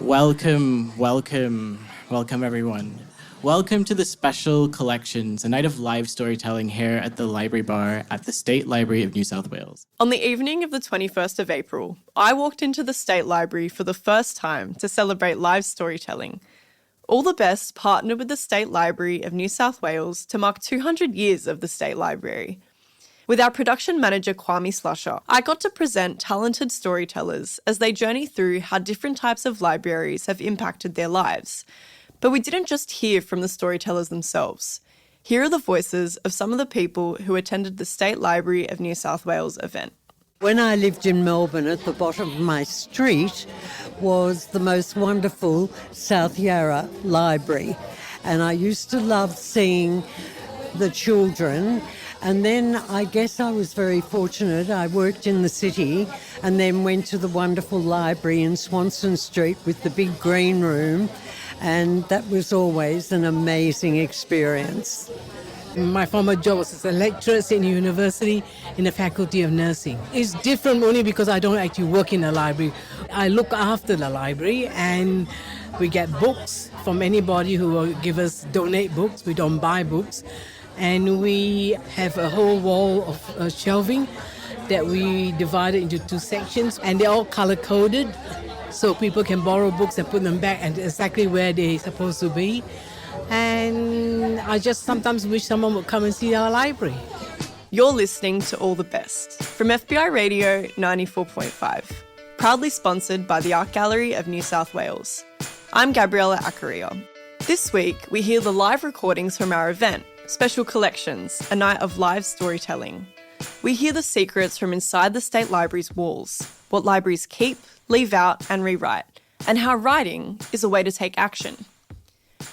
Welcome everyone. Welcome to the special collections, a night of live storytelling here at the Library Bar at the State Library of New South Wales. On the evening of the 21st of April, I walked into the State Library for the first time to celebrate live storytelling. All the Best partnered with the State Library of New South Wales to mark 200 years of the State Library. With our production manager, Kwame Slusher, I got to present talented storytellers as they journey through how different types of libraries have impacted their lives. But we didn't just hear from the storytellers themselves. Here are the voices of some of the people who attended the State Library of New South Wales event. When I lived in Melbourne, at the bottom of my street was the most wonderful South Yarra Library. And I used to love seeing the children. And then I guess I was very fortunate. I worked in the city and then went to the wonderful library in Swanston Street with the big green room. And that was always an amazing experience. My former job was as a lecturer in university in the Faculty of Nursing. It's different only because I don't actually work in a library. I look after the library and we get books from anybody who will give us, donate books. We don't buy books. And we have a whole wall of shelving that we divided into two sections, and they're all color-coded. So people can borrow books and put them back and exactly where they're supposed to be. And I just sometimes wish someone would come and see our library. You're listening to All the Best from FBI Radio 94.5, proudly sponsored by the Art Gallery of New South Wales. I'm Gabriella Accaria. This week, we hear the live recordings from our event, Special Collections, a night of live storytelling. We hear the secrets from inside the State Library's walls, what libraries keep, leave out and rewrite, and how writing is a way to take action.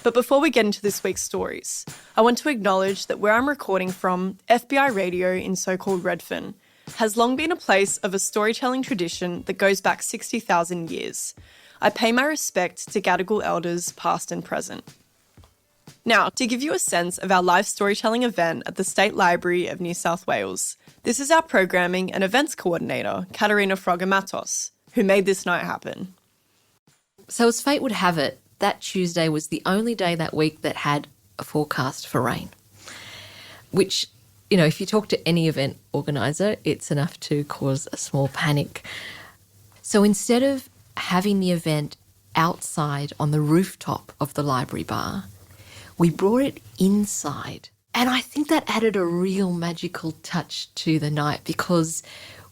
But before we get into this week's stories, I want to acknowledge that where I'm recording from, FBI Radio in so-called Redfern, has long been a place of a storytelling tradition that goes back 60,000 years. I pay my respect to Gadigal elders past and present. Now, to give you a sense of our live storytelling event at the State Library of New South Wales, this is our programming and events coordinator, Katerina Frogamatos, who made this night happen. So as fate would have it, that Tuesday was the only day that week that had a forecast for rain, which, you know, if you talk to any event organiser, it's enough to cause a small panic. So instead of having the event outside on the rooftop of the library bar, we brought it inside. And I think that added a real magical touch to the night because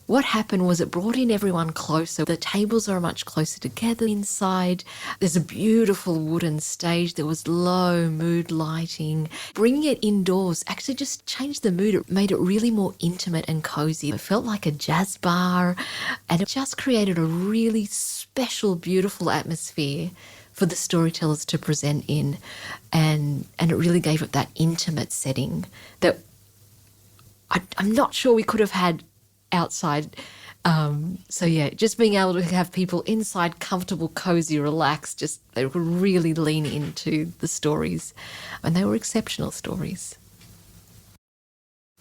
what happened was it brought in everyone closer. The tables are much closer together inside. There's a beautiful wooden stage. There was low mood lighting. Bringing it indoors actually just changed the mood. It made it really more intimate and cozy. It felt like a jazz bar and it just created a really special, beautiful atmosphere for the storytellers to present in, and it really gave it that intimate setting that I'm not sure we could have had outside. So yeah, just being able to have people inside, comfortable, cozy, relaxed, just they could really lean into the stories, and they were exceptional stories.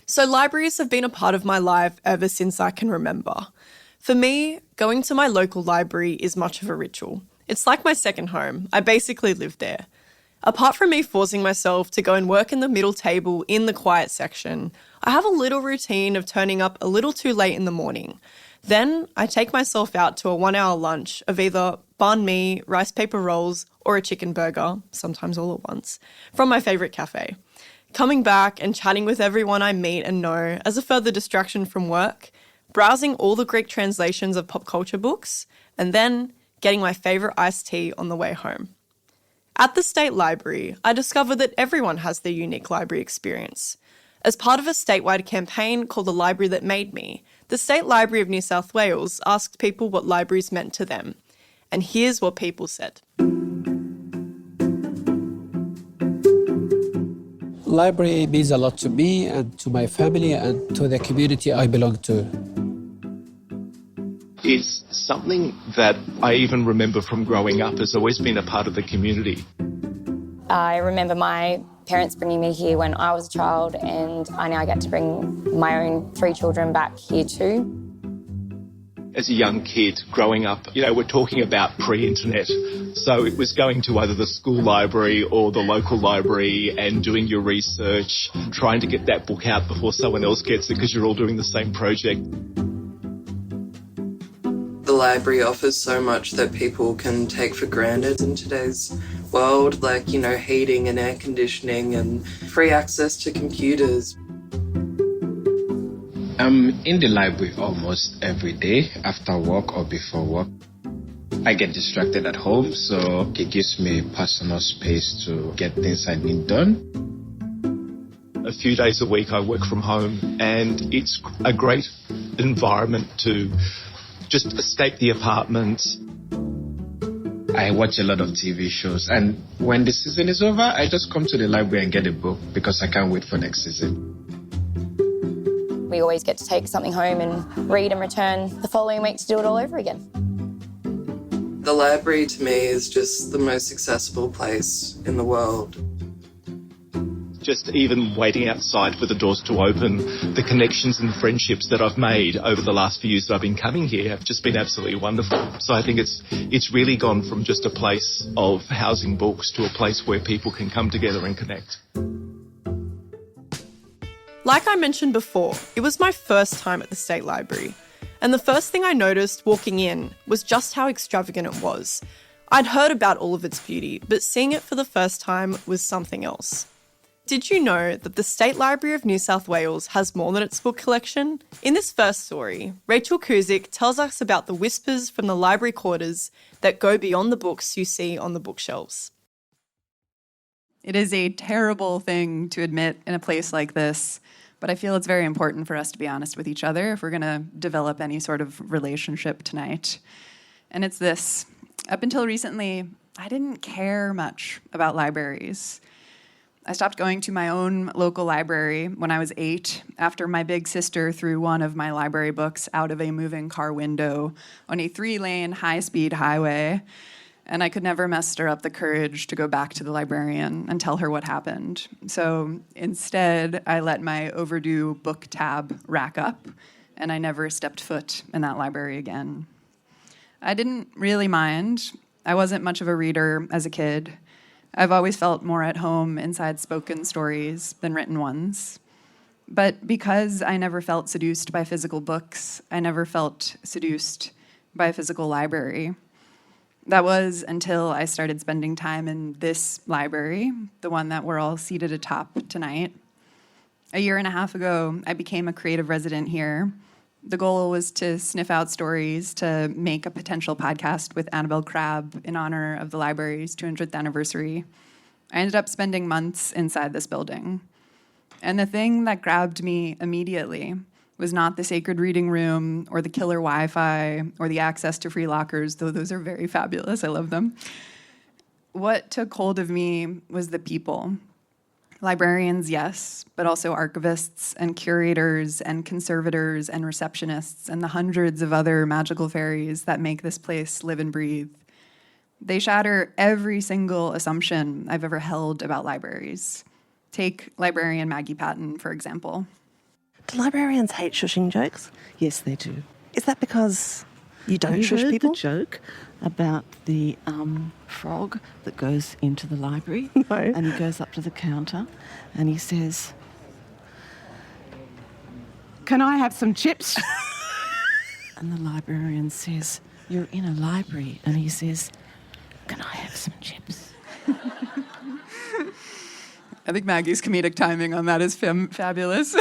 So libraries have been a part of my life ever since I can remember. For me, going to my local library is much of a ritual. It's like my second home. I basically live there. Apart from me forcing myself to go and work in the middle table in the quiet section, I have a little routine of turning up a little too late in the morning. Then I take myself out to a 1-hour lunch of either banh mi, rice paper rolls, or a chicken burger, sometimes all at once, from my favourite cafe. Coming back and chatting with everyone I meet and know as a further distraction from work, browsing all the Greek translations of pop culture books, and then getting my favourite iced tea on the way home. At the State Library, I discovered that everyone has their unique library experience. As part of a statewide campaign called The Library That Made Me, the State Library of New South Wales asked people what libraries meant to them. And here's what people said. Library means a lot to me and to my family and to the community I belong to. Is something that I even remember from growing up has always been a part of the community. I remember my parents bringing me here when I was a child, and I now get to bring my own 3 children back here too. As a young kid growing up, we're talking about pre-internet. So it was going to either the school library or the local library and doing your research, trying to get that book out before someone else gets it because you're all doing the same project. The library offers so much that people can take for granted in today's world, like, heating and air conditioning and free access to computers. I'm in the library almost every day after work or before work. I get distracted at home, so it gives me personal space to get things I need done. A few days a week I work from home, and it's a great environment to just escape the apartment. I watch a lot of TV shows, and when the season is over, I just come to the library and get a book because I can't wait for next season. We always get to take something home and read and return the following week to do it all over again. The library to me is just the most accessible place in the world. Just even waiting outside for the doors to open, the connections and friendships that I've made over the last few years that I've been coming here have just been absolutely wonderful. So I think it's really gone from just a place of housing books to a place where people can come together and connect. Like I mentioned before, it was my first time at the State Library, and the first thing I noticed walking in was just how extravagant it was. I'd heard about all of its beauty, but seeing it for the first time was something else. Did you know that the State Library of New South Wales has more than its book collection? In this first story, Rachel Cusick tells us about the whispers from the library quarters that go beyond the books you see on the bookshelves. It is a terrible thing to admit in a place like this, but I feel it's very important for us to be honest with each other if we're going to develop any sort of relationship tonight. And it's this. Up until recently, I didn't care much about libraries. I stopped going to my own local library when I was 8 after my big sister threw one of my library books out of a moving car window on a 3-lane high-speed highway, and I could never muster up the courage to go back to the librarian and tell her what happened. So instead, I let my overdue book tab rack up, and I never stepped foot in that library again. I didn't really mind. I wasn't much of a reader as a kid. I've always felt more at home inside spoken stories than written ones. But because I never felt seduced by physical books, I never felt seduced by a physical library. That was until I started spending time in this library, the one that we're all seated atop tonight. A year and a half ago, I became a creative resident here. The goal was to sniff out stories to make a potential podcast with Annabel Crabb in honor of the library's 200th anniversary. I ended up spending months inside this building. And the thing that grabbed me immediately was not the sacred reading room or the killer Wi-Fi or the access to free lockers, though those are very fabulous. I love them. What took hold of me was the people. Librarians, yes, but also archivists and curators and conservators and receptionists and the hundreds of other magical fairies that make this place live and breathe. They shatter every single assumption I've ever held about libraries. Take librarian Maggie Patton, for example. Do librarians hate shushing jokes? Yes, they do. Is that because you don't shush people? The joke about the frog that goes into the library? No. And he goes up to the counter and he says, "Can I have some chips?" And the librarian says, "You're in a library." And he says, "Can I have some chips?" I think Maggie's comedic timing on that is fabulous.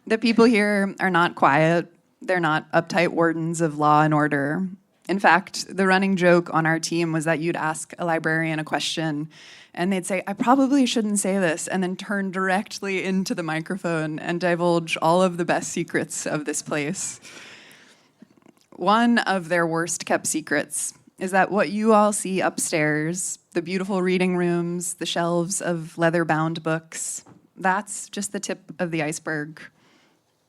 The people here are not quiet. They're not uptight wardens of law and order. In fact, the running joke on our team was that you'd ask a librarian a question and they'd say, "I probably shouldn't say this," and then turn directly into the microphone and divulge all of the best secrets of this place. One of their worst kept secrets is that what you all see upstairs, the beautiful reading rooms, the shelves of leather-bound books, that's just the tip of the iceberg.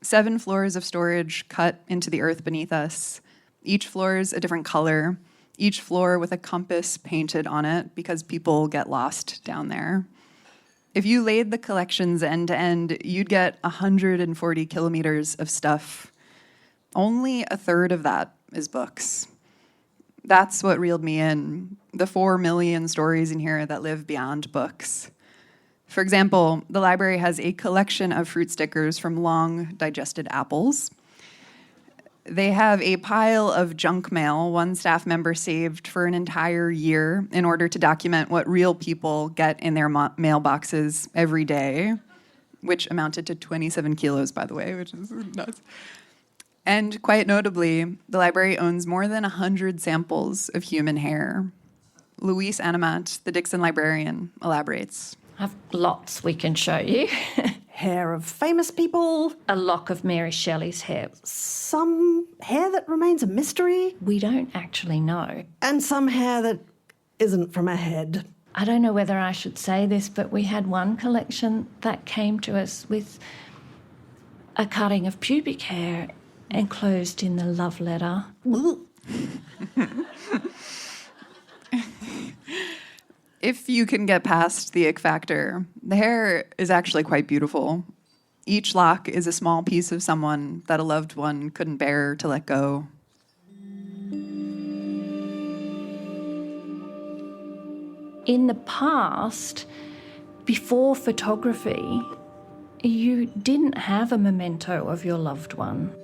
7 floors of storage cut into the earth beneath us. Each floor is a different color, each floor with a compass painted on it because people get lost down there. If you laid the collections end to end, you'd get 140 kilometers of stuff. only a third of that is books. That's what reeled me in, the 4 million stories in here that live beyond books. For example, the library has a collection of fruit stickers from long digested apples. They have a pile of junk mail one staff member saved for an entire year in order to document what real people get in their mailboxes every day, which amounted to 27 kilos, by the way, which is nuts. And quite notably, the library owns more than 100 samples of human hair. Louise Animat, the Dixon librarian, elaborates. I've lots we can show you. Hair of famous people. A lock of Mary Shelley's hair. Some hair that remains a mystery. We don't actually know. And some hair that isn't from a head. I don't know whether I should say this, but we had one collection that came to us with a cutting of pubic hair enclosed in the love letter. If you can get past the ick factor, the hair is actually quite beautiful. Each lock is a small piece of someone that a loved one couldn't bear to let go. In the past, before photography, you didn't have a memento of your loved one.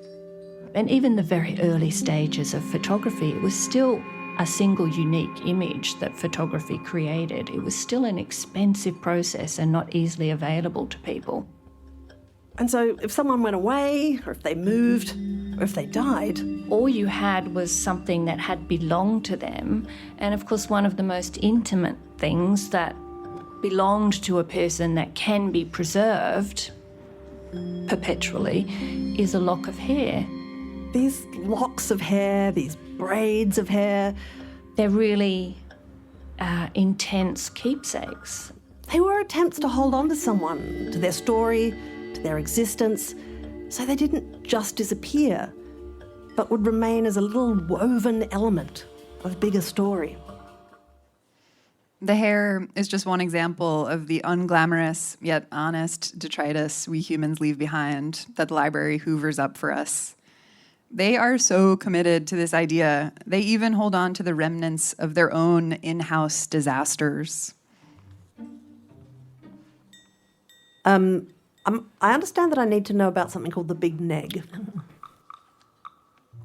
And even the very early stages of photography, it was still a single unique image that photography created. It was still an expensive process and not easily available to people. And so if someone went away, or if they moved, or if they died, all you had was something that had belonged to them. And of course, one of the most intimate things that belonged to a person that can be preserved perpetually is a lock of hair. These locks of hair, these braids of hair, they're really intense keepsakes. They were attempts to hold on to someone, to their story, to their existence, so they didn't just disappear, but would remain as a little woven element of a bigger story. The hair is just one example of the unglamorous yet honest detritus we humans leave behind that the library hoovers up for us. They are so committed to this idea, they even hold on to the remnants of their own in-house disasters. I understand that I need to know about something called the Big Neg.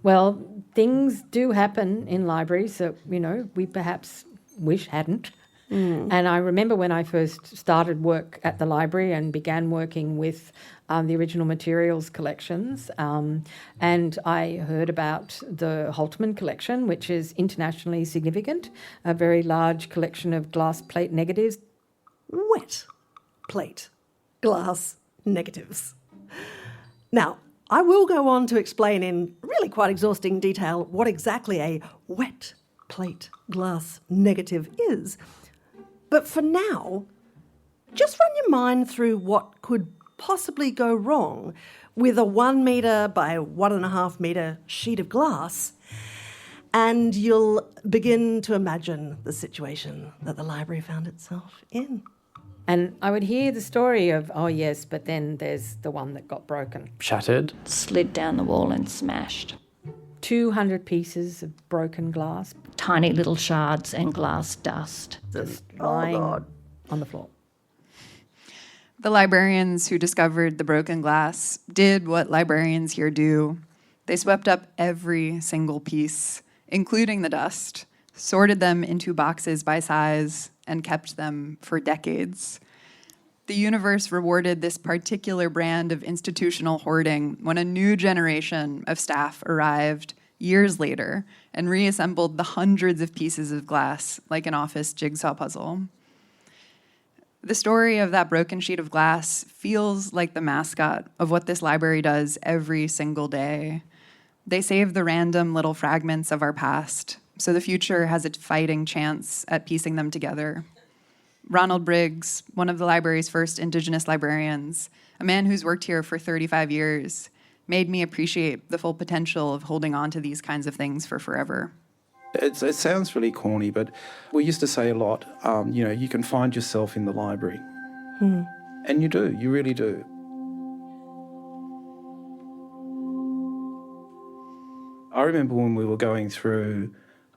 Well, things do happen in libraries that, we perhaps wish hadn't. And I remember when I first started work at the library and began working with the original materials collections, and I heard about the Holtman collection, which is internationally significant, a very large collection of glass plate negatives. Wet plate glass negatives. Now, I will go on to explain in really quite exhausting detail what exactly a wet plate glass negative is. But for now, just run your mind through what could possibly go wrong with a 1 metre by 1.5 metre sheet of glass, and you'll begin to imagine the situation that the library found itself in. And I would hear the story of, oh yes, but then there's the one that got broken. Shattered. Slid down the wall and smashed. 200 pieces of broken glass. Tiny little shards and glass dust. Just lying on the floor. The librarians who discovered the broken glass did what librarians here do. They swept up every single piece, including the dust, sorted them into boxes by size, and kept them for decades. The universe rewarded this particular brand of institutional hoarding when a new generation of staff arrived years later and reassembled the hundreds of pieces of glass like an office jigsaw puzzle. The story of that broken sheet of glass feels like the mascot of what this library does every single day. They save the random little fragments of our past, so the future has a fighting chance at piecing them together. Ronald Briggs, one of the library's first Indigenous librarians, a man who's worked here for 35 years, made me appreciate the full potential of holding on to these kinds of things for forever. It sounds really corny, but we used to say a lot, you can find yourself in the library. And you do, you really do. I remember when we were going through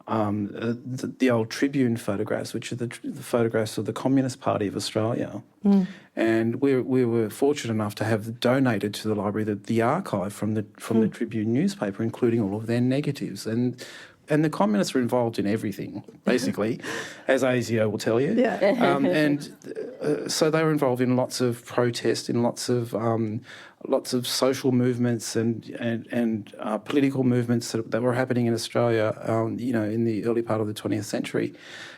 the old Tribune photographs, which are the photographs of the Communist Party of Australia. Mm. And we were fortunate enough to have donated to the library the archive from the Tribune newspaper, including all of their negatives. And the communists were involved in everything, basically, as ASIO will tell you. Yeah. So they were involved in lots of protests, in lots of social movements and political movements that were happening in Australia, in the early part of the 20th century.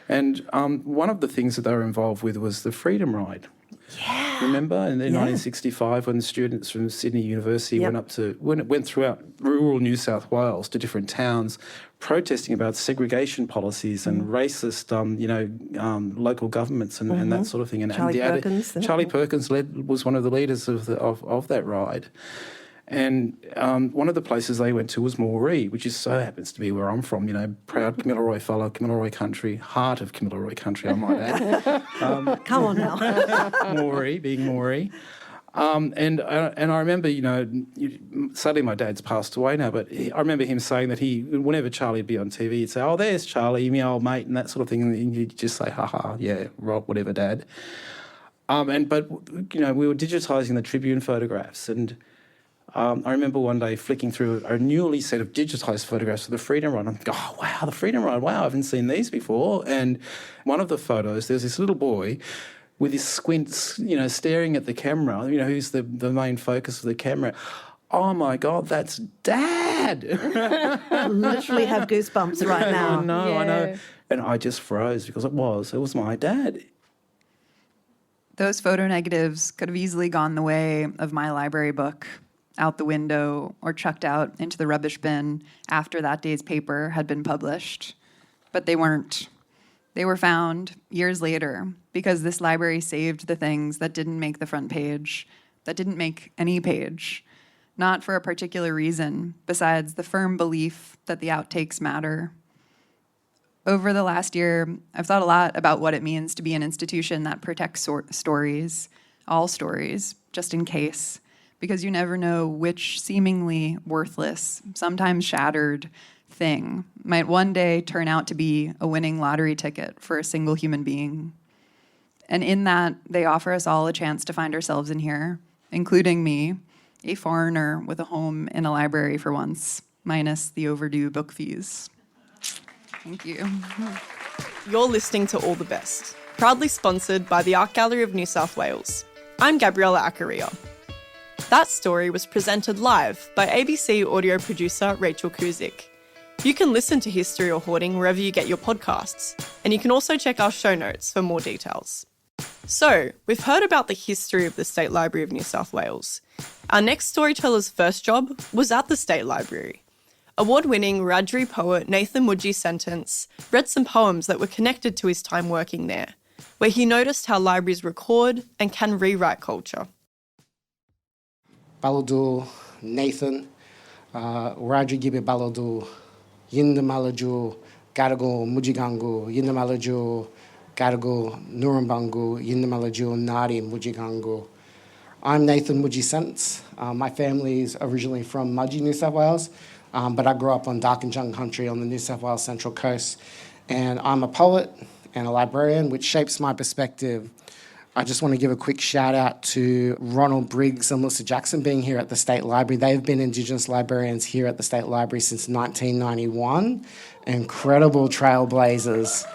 And one of the things that they were involved with was the Freedom Ride. Yeah. Remember in 1965 when the students from Sydney University went throughout rural New South Wales to different towns protesting about segregation policies and racist, local governments and that sort of thing. And Charlie Perkins was one of the leaders of that ride. And one of the places they went to was Moree, which happens to be where I'm from, proud Kamilaroi fellow, Kamilaroi country, heart of Kamilaroi country, I might add. Come on now. Moree, being Moree. And I remember, sadly my dad's passed away now, but I remember him saying that whenever Charlie'd be on TV, he'd say, "Oh, there's Charlie, my old mate," and that sort of thing. And he'd just say, "Ha ha, yeah, right, whatever, Dad." But we were digitising the Tribune photographs, and I remember one day flicking through a newly set of digitised photographs of the Freedom Ride. I'm thinking, "Oh, wow, the Freedom Ride, wow, I haven't seen these before." And one of the photos, there's this little boy with his squints, staring at the camera, who's the main focus of the camera. Oh, my God, that's Dad. I literally have goosebumps right now. I know. And I just froze because it was my dad. Those photo negatives could have easily gone the way of my library book, out the window or chucked out into the rubbish bin after that day's paper had been published. But they weren't. They were found years later because this library saved the things that didn't make the front page, that didn't make any page, not for a particular reason besides the firm belief that the outtakes matter. Over the last year, I've thought a lot about what it means to be an institution that protects stories, all stories, just in case, because you never know which seemingly worthless, sometimes shattered thing might one day turn out to be a winning lottery ticket for a single human being. And in that, they offer us all a chance to find ourselves in here, including me, a foreigner with a home in a library for once, minus the overdue book fees. Thank you. You're listening to All the Best, proudly sponsored by the Art Gallery of New South Wales. I'm Gabriella Accaria. That story was presented live by ABC audio producer Rachel Cusick. You can listen to History or Hoarding wherever you get your podcasts, and you can also check our show notes for more details. So, we've heard about the history of the State Library of New South Wales. Our next storyteller's first job was at the State Library. Award-winning Wiradjuri poet Nathan Mudyi Sentance read some poems that were connected to his time working there, where he noticed how libraries record and can rewrite culture. Baladu, Nathan, Wiradjuri Gibe Baladu, Yindamalaju, Gadago Mujigangu, Yindamalaju, Gadago Nurumbangu, Yindamalaju, Nadi Mujigangu. I'm Nathan Mudyi Sentance. My family is originally from Mudyi, New South Wales, but I grew up on Darkinjung country on the New South Wales Central Coast. And I'm a poet and a librarian, which shapes my perspective. I just want to give a quick shout out to Ronald Briggs and Melissa Jackson being here at the State Library. They've been Indigenous librarians here at the State Library since 1991. Incredible trailblazers.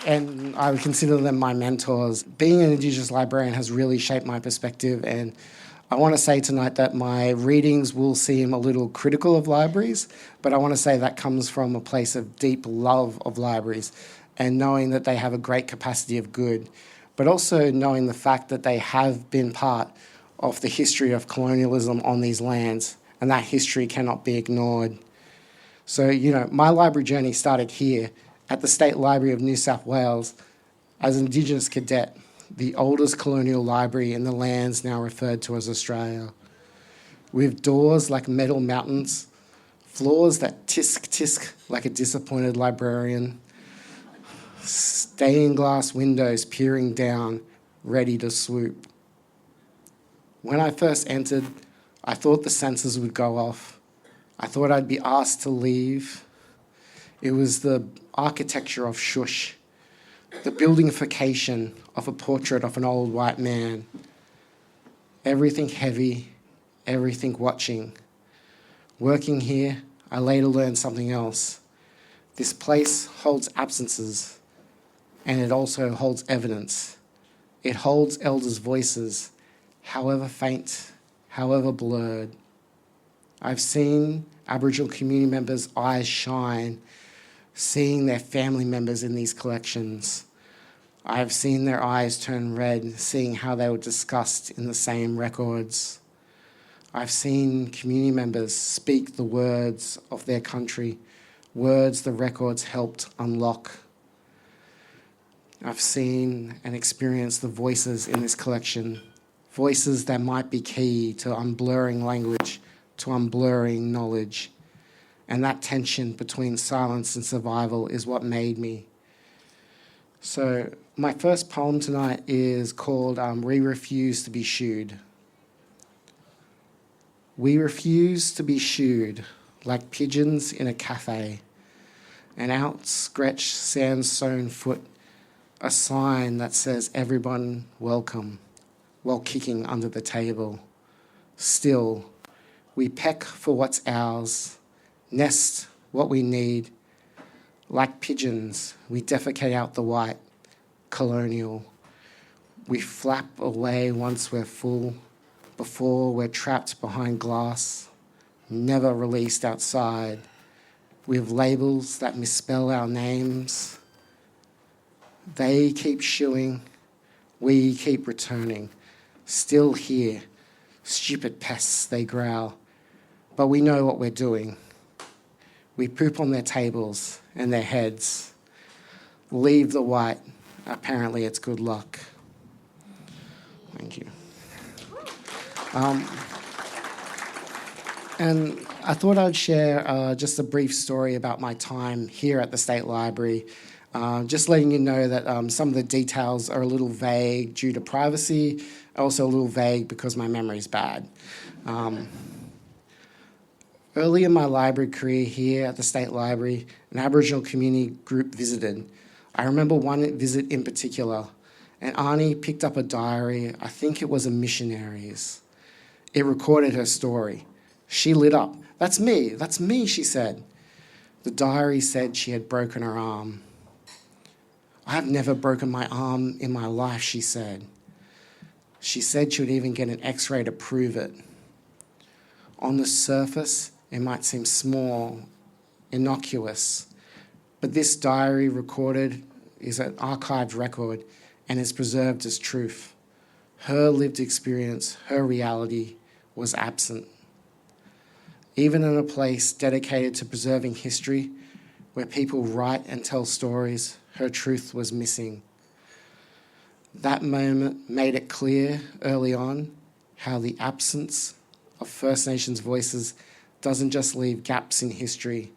And I would consider them my mentors. Being an Indigenous librarian has really shaped my perspective, and I want to say tonight that my readings will seem a little critical of libraries, but I want to say that comes from a place of deep love of libraries and knowing that they have a great capacity of good, but also knowing the fact that they have been part of the history of colonialism on these lands, and that history cannot be ignored. So, my library journey started here at the State Library of New South Wales as an Indigenous cadet, the oldest colonial library in the lands now referred to as Australia. With doors like metal mountains, floors that tisk like a disappointed librarian, stained glass windows peering down, ready to swoop. When I first entered, I thought the sensors would go off. I thought I'd be asked to leave. It was the architecture of shush, the buildingification of a portrait of an old white man. Everything heavy, everything watching. Working here, I later learned something else. This place holds absences, and it also holds evidence. It holds elders' voices, however faint, however blurred. I've seen Aboriginal community members' eyes shine, seeing their family members in these collections. I've seen their eyes turn red, seeing how they were discussed in the same records. I've seen community members speak the words of their country, words the records helped unlock. I've seen and experienced the voices in this collection, voices that might be key to unblurring language, to unblurring knowledge. And that tension between silence and survival is what made me. So my first poem tonight is called We Refuse to be Shooed. We refuse to be shooed like pigeons in a cafe, an outstretched sand-sown foot, a sign that says everyone welcome, while kicking under the table. Still, we peck for what's ours, nest what we need. Like pigeons, we defecate out the white, colonial. We flap away once we're full, before we're trapped behind glass, never released outside, with labels that misspell our names. They keep shooing, we keep returning, still here. Stupid pests, they growl, but we know what we're doing. We poop on their tables and their heads. Leave the white, apparently it's good luck. Thank you. And I thought I'd share just a brief story about my time here at the State Library, just letting you know that some of the details are a little vague due to privacy, also a little vague because my memory's bad. Early in my library career here at the State Library, an Aboriginal community group visited. I remember one visit in particular, and Arnie picked up a diary, I think it was a missionary's. It recorded her story. She lit up. That's me, she said. The diary said she had broken her arm. I've never broken my arm in my life, she said. She said she would even get an x-ray to prove it. On the surface, it might seem small, innocuous, but this diary recorded is an archived record and is preserved as truth. Her lived experience, her reality, was absent. Even in a place dedicated to preserving history, where people write and tell stories, her truth was missing. That moment made it clear early on how the absence of First Nations voices doesn't just leave gaps in history,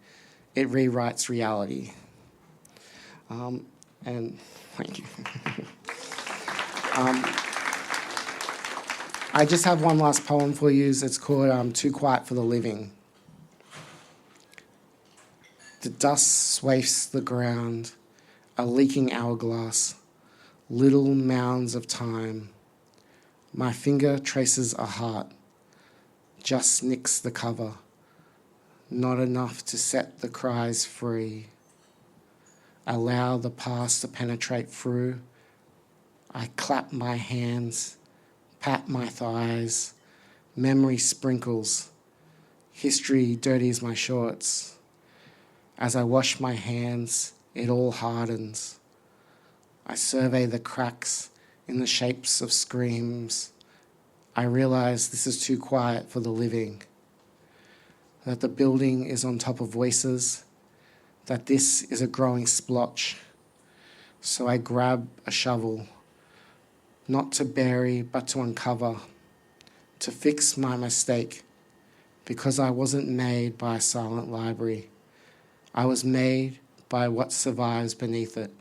it rewrites reality. And thank you. I just have one last poem for you. It's called Too Quiet for the Living. The dust swathes the ground, a leaking hourglass, little mounds of time. My finger traces a heart, just nicks the cover, not enough to set the cries free. Allow the past to penetrate through. I clap my hands, pat my thighs, memory sprinkles, history dirties my shorts. As I wash my hands, it all hardens. I survey the cracks in the shapes of screams. I realize this is too quiet for the living, that the building is on top of voices, that this is a growing splotch. So I grab a shovel, not to bury, but to uncover, to fix my mistake, because I wasn't made by a silent library. I was made by what survives beneath it.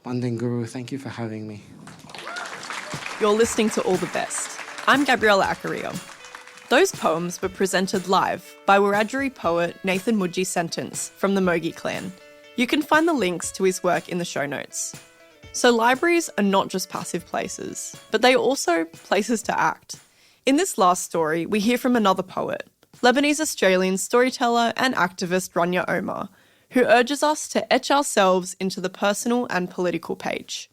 Mandinguru, thank you for having me. You're listening to All the Best. I'm Gabriella Acarillo. Those poems were presented live by Wiradjuri poet Nathan Mudyi Sentance from the Mogi clan. You can find the links to his work in the show notes. So libraries are not just passive places, but they are also places to act. In this last story, we hear from another poet, Lebanese-Australian storyteller and activist Rania Omar, who urges us to etch ourselves into the personal and political page.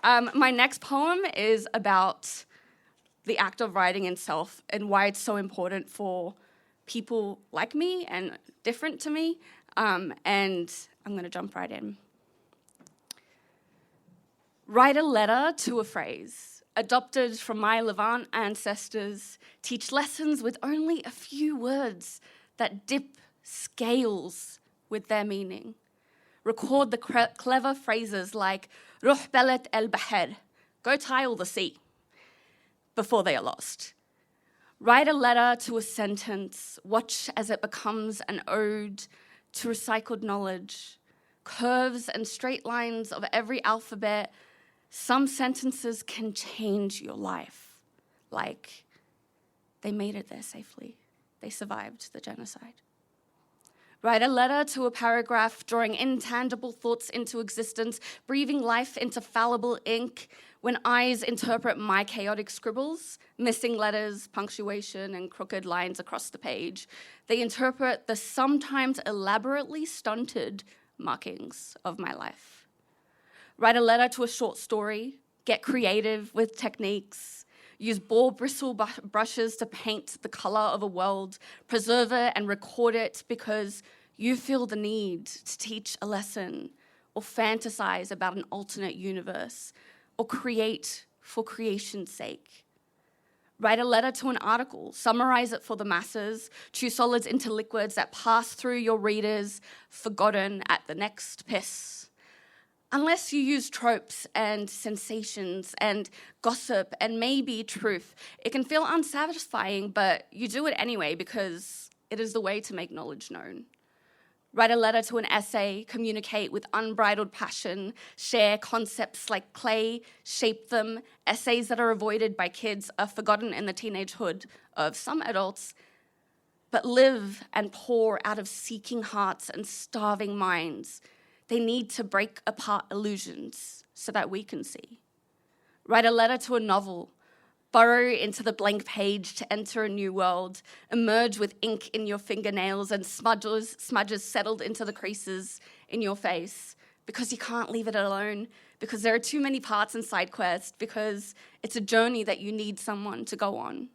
My next poem is about the act of writing itself and why it's so important for people like me and different to me. And I'm going to jump right in. Write a letter to a phrase, adopted from my Levant ancestors, teach lessons with only a few words that dip scales with their meaning. Record the clever phrases like Ruh Belet El Baher, go tile the sea, before they are lost. Write a letter to a sentence, watch as it becomes an ode to recycled knowledge. Curves and straight lines of every alphabet, some sentences can change your life. Like, they made it there safely. They survived the genocide. Write a letter to a paragraph, drawing intangible thoughts into existence, breathing life into fallible ink. When eyes interpret my chaotic scribbles, missing letters, punctuation, and crooked lines across the page, they interpret the sometimes elaborately stunted markings of my life. Write a letter to a short story, get creative with techniques, use ball bristle brushes to paint the color of a world, preserve it and record it because you feel the need to teach a lesson or fantasize about an alternate universe or create for creation's sake. Write a letter to an article, summarize it for the masses, chew solids into liquids that pass through your readers, forgotten at the next piss. Unless you use tropes and sensations and gossip and maybe truth, it can feel unsatisfying, but you do it anyway because it is the way to make knowledge known. Write a letter to an essay, communicate with unbridled passion, share concepts like clay, shape them. Essays that are avoided by kids are forgotten in the teenagehood of some adults, but live and pour out of seeking hearts and starving minds. They need to break apart illusions so that we can see. Write a letter to a novel, burrow into the blank page to enter a new world, emerge with ink in your fingernails and smudges settled into the creases in your face because you can't leave it alone, because there are too many parts and side quests, because it's a journey that you need someone to go on.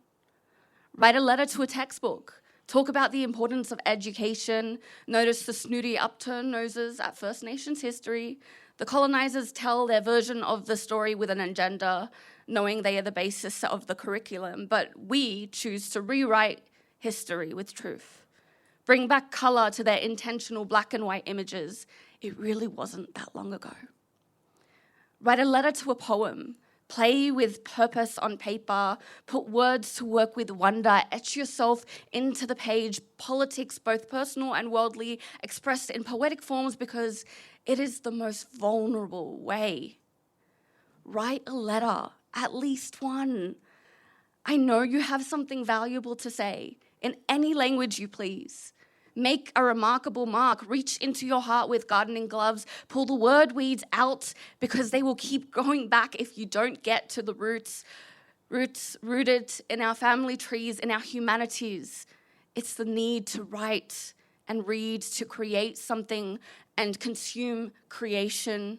Write a letter to a textbook. Talk about the importance of education. Notice the snooty upturned noses at First Nations history. The colonizers tell their version of the story with an agenda, knowing they are the basis of the curriculum, but we choose to rewrite history with truth. Bring back colour to their intentional black and white images. It really wasn't that long ago. Write a letter to a poem. Play with purpose on paper. Put words to work with wonder. Etch yourself into the page. Politics, both personal and worldly, expressed in poetic forms because it is the most vulnerable way. Write a letter. At least one. I know you have something valuable to say in any language you please. Make a remarkable mark. Reach into your heart with gardening gloves. Pull the word weeds out because they will keep going back if you don't get to the roots. Roots rooted in our family trees, in our humanities. It's the need to write and read, to create something and consume creation.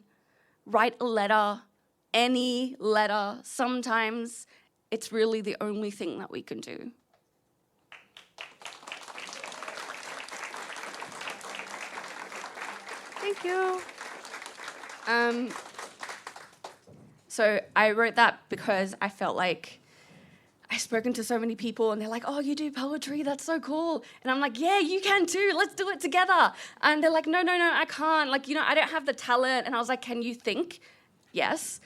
Write a letter. Any letter, sometimes it's really the only thing that we can do. Thank you. So I wrote that because I felt like I've spoken to so many people and they're like, oh, you do poetry, that's so cool. And I'm like, yeah, you can too, let's do it together. And they're like, no, I can't. Like, I don't have the talent. And I was like, can you think? Yes.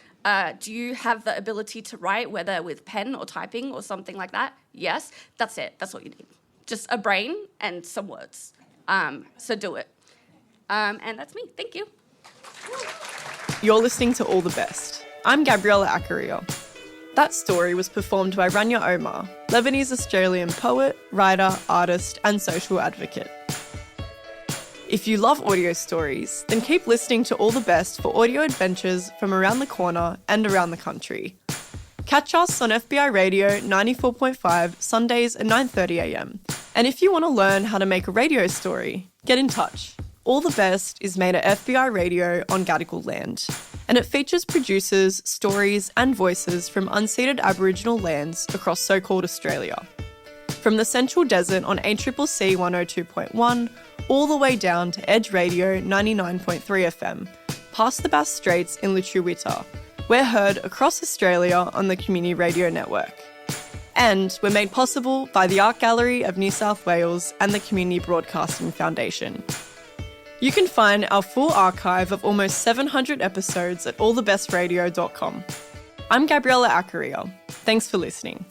Do you have the ability to write, whether with pen or typing or something like that? Yes. That's it. That's what you need. Just a brain and some words. So do it. And that's me. Thank you. You're listening to All the Best. I'm Gabriella Acario. That story was performed by Rania Omar, Lebanese-Australian poet, writer, artist, and social advocate. If you love audio stories, then keep listening to all the best for audio adventures from around the corner and around the country. Catch us on FBI Radio 94.5 Sundays at 9:30am. And if you want to learn how to make a radio story, get in touch. All the Best is made at FBI Radio on Gadigal land, and it features producers, stories and voices from unceded Aboriginal lands across so-called Australia. From the Central Desert on ACCC 102.1 all the way down to Edge Radio 99.3 FM, past the Bass Straits in Lutruwita. We're heard across Australia on the Community Radio Network. And we're made possible by the Art Gallery of New South Wales and the Community Broadcasting Foundation. You can find our full archive of almost 700 episodes at allthebestradio.com. I'm Gabriella Accaria. Thanks for listening.